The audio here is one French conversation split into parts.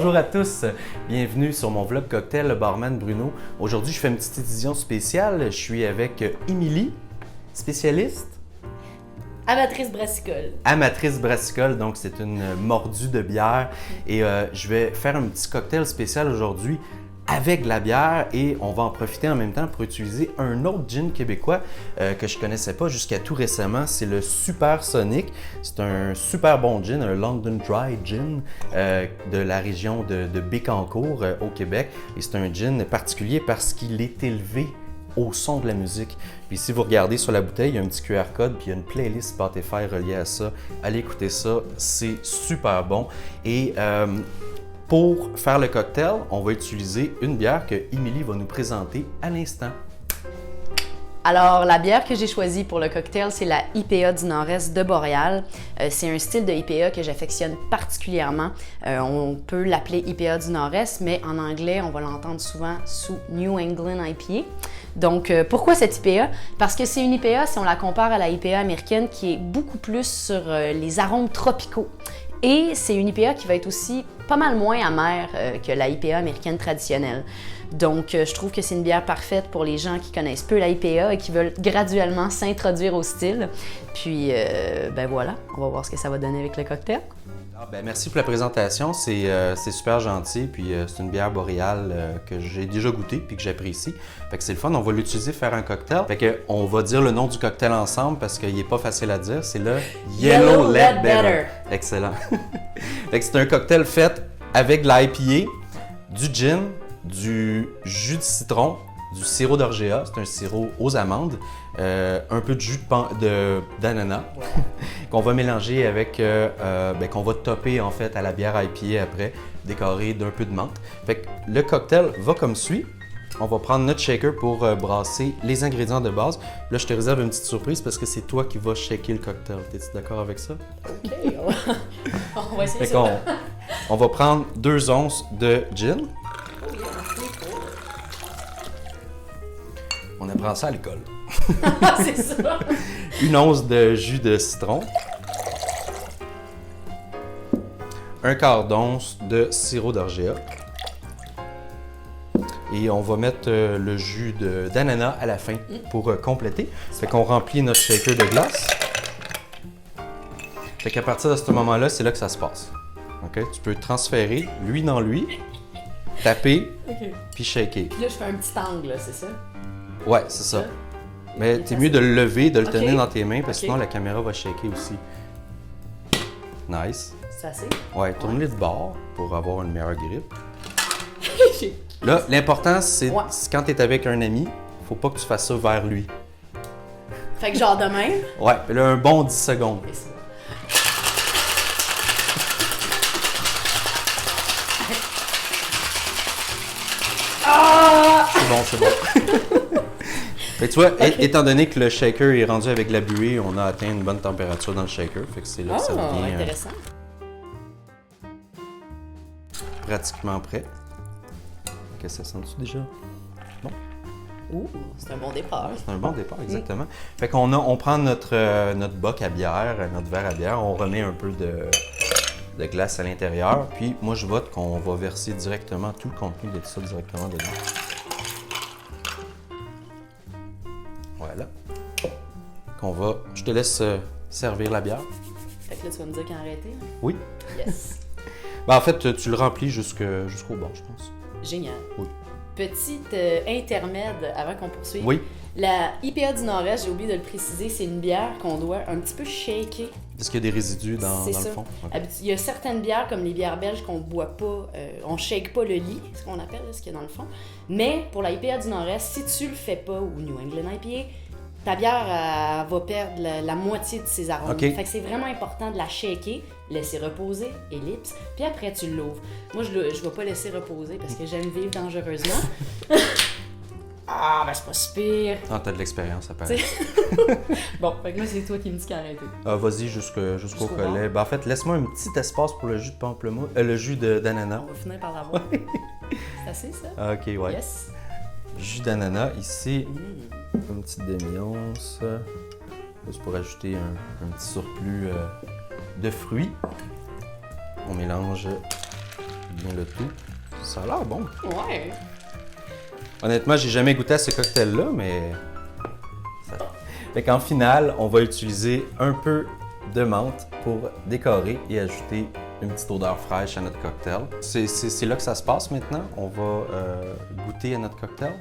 Bonjour à tous, bienvenue sur mon vlog cocktail Le Barman Bruno. Aujourd'hui, je fais une petite édition spéciale. Je suis avec Émilie, spécialiste. Amatrice brassicole. Amatrice brassicole, donc c'est une mordue de bière. Et je vais faire un petit cocktail spécial aujourd'hui avec de la bière et on va en profiter en même temps pour utiliser un autre gin québécois que je connaissais pas jusqu'à tout récemment. C'est le Super Sonic. C'est un super bon gin, un London Dry Gin de la région de Bécancour au Québec. Et c'est un gin particulier parce qu'il est élevé au son de la musique. Puis si vous regardez sur la bouteille, il y a un petit QR code puis il y a une playlist Spotify reliée à ça. Allez écouter ça, c'est super bon. Et pour faire le cocktail, on va utiliser une bière que Émilie va nous présenter à l'instant. Alors, la bière que j'ai choisie pour le cocktail, c'est la IPA du Nord-Est de Boréal. C'est un style de IPA que j'affectionne particulièrement. On peut l'appeler IPA du Nord-Est, mais en anglais, on va l'entendre souvent sous New England IPA. Donc, pourquoi cette IPA? Parce que c'est une IPA, si on la compare à la IPA américaine, qui est beaucoup plus sur les arômes tropicaux. Et c'est une IPA qui va être aussi pas mal moins amère que la IPA américaine traditionnelle. Donc, je trouve que c'est une bière parfaite pour les gens qui connaissent peu la IPA et qui veulent graduellement s'introduire au style. Puis, ben voilà, on va voir ce que ça va donner avec le cocktail. Merci pour la présentation, c'est super gentil, puis c'est une bière boréale que j'ai déjà goûtée puis que j'apprécie. Fait que c'est le fun, on va l'utiliser pour faire un cocktail. Fait que on va dire le nom du cocktail ensemble parce qu'il n'est pas facile à dire, c'est le Yellow Ledbetter. Excellent. Fait que c'est un cocktail fait avec de l'IPA, du gin, du jus de citron, du sirop d'orgeat, c'est un sirop aux amandes, un peu de jus d'ananas qu'on va mélanger avec, qu'on va topper en fait à la bière IPA après, décoré d'un peu de menthe. Fait que le cocktail va comme suit. On va prendre notre shaker pour brasser les ingrédients de base. Là, je te réserve une petite surprise parce que c'est toi qui vas shaker le cocktail. Es-tu d'accord avec ça? OK, on va essayer ça. On va prendre 2 onces de gin. On apprend ça à l'école. C'est ça. 1 once de jus de citron. 1/4 d'once de sirop d'orgeat. Et on va mettre le jus d'ananas à la fin pour compléter. Fait qu'on remplit notre shaker de glace. Fait qu'à partir de ce moment-là, c'est là que ça se passe. Okay? Tu peux transférer lui dans lui, taper, puis shaker. Puis là, je fais un petit angle, c'est ça? Ouais, c'est ça. Mais t'es mieux de le lever, de le tenir dans tes mains, parce que sinon la caméra va shaker aussi. Nice. C'est assez? Ouais, tourne-les de bord pour avoir une meilleure grippe. Là, l'important, c'est quand t'es avec un ami, faut pas que tu fasses ça vers lui. Fait que genre de même? Ouais, puis là, un bon 10 secondes. C'est bon. Fait que tu vois, étant donné que le shaker est rendu avec la buée, on a atteint une bonne température dans le shaker. Fait que c'est là que ça devient intéressant. Pratiquement prêt. Qu'est-ce que ça sent-tu déjà? Bon. Ouh, c'est un bon départ. C'est un bon départ, exactement. Fait qu'on prend notre boc à bière, notre verre à bière, on remet un peu de glace à l'intérieur. Puis moi, je vote qu'on va verser directement tout le contenu de ça directement dedans. Voilà. Je te laisse servir la bière. Fait que là, tu vas me dire quand arrêter? Oui. Yes. En fait, tu le remplis jusqu'au bord, je pense. Génial. Oui. Petite intermède avant qu'on poursuive. Oui. La IPA du Nord-Est, j'ai oublié de le préciser, c'est une bière qu'on doit un petit peu shaker. Est-ce qu'il y a des résidus dans le fond? Okay. Il y a certaines bières, comme les bières belges, qu'on ne boit pas, on shake pas le lit, ce qu'on appelle, ce qu'il y a dans le fond. Mais pour la IPA du Nord-Est, si tu le fais pas, ou New England IPA, ta bière va perdre la moitié de ses arômes. Okay. Fait que c'est vraiment important de la shaker, laisser reposer, ellipse, puis après tu l'ouvres. Moi, je ne vais pas laisser reposer parce que j'aime vivre dangereusement. Ah, ben c'est pas si pire. Ah, t'as de l'expérience, ça paraît. Bon, fait que là, c'est toi qui me dis qu'arrêter. Vas-y jusqu'au collet. En fait, laisse-moi un petit espace pour le jus de pamplemousse, le jus d'ananas. On va finir par l'avoir. C'est assez, ça? OK, ouais. Yes. Jus d'ananas, ici, une petite demi-once. Juste pour ajouter un petit surplus de fruits. On mélange bien le tout. Ça a l'air bon. Ouais. Honnêtement, j'ai jamais goûté à ce cocktail-là, mais... Fait qu'en finale, on va utiliser un peu de menthe pour décorer et ajouter une petite odeur fraîche à notre cocktail. C'est là que ça se passe maintenant. On va goûter à notre cocktail.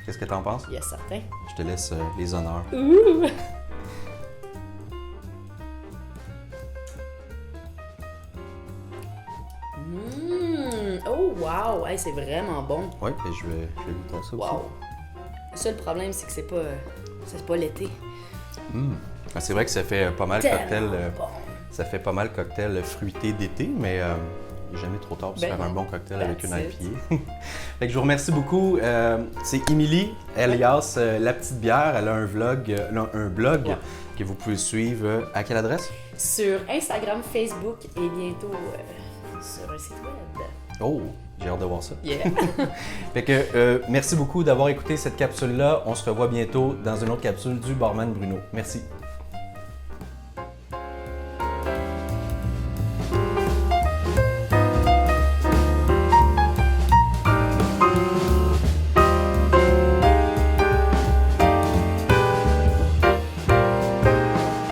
Qu'est-ce que t'en penses? Yes, certain. Je te laisse les honneurs. Ouh! Oh, wow! Hey, c'est vraiment bon. Oui, et je vais goûter à ça aussi. Wow! Le seul problème, c'est que c'est pas l'été. Ah, c'est vrai que ça fait pas mal Tellement cocktail. bon. Ça fait pas mal cocktail fruité d'été, mais il n'est jamais trop tard pour se Ben faire un non. bon cocktail avec une That's it. IPA. Fait que je vous remercie beaucoup. C'est Émilie, alias La Petite Bière. Elle a un blog Ouais. que vous pouvez suivre. À quelle adresse? Sur Instagram, Facebook et bientôt sur un site web. Oh, j'ai hâte de voir ça. Yeah! Fait que merci beaucoup d'avoir écouté cette capsule-là. On se revoit bientôt dans une autre capsule du Barman Bruno. Merci.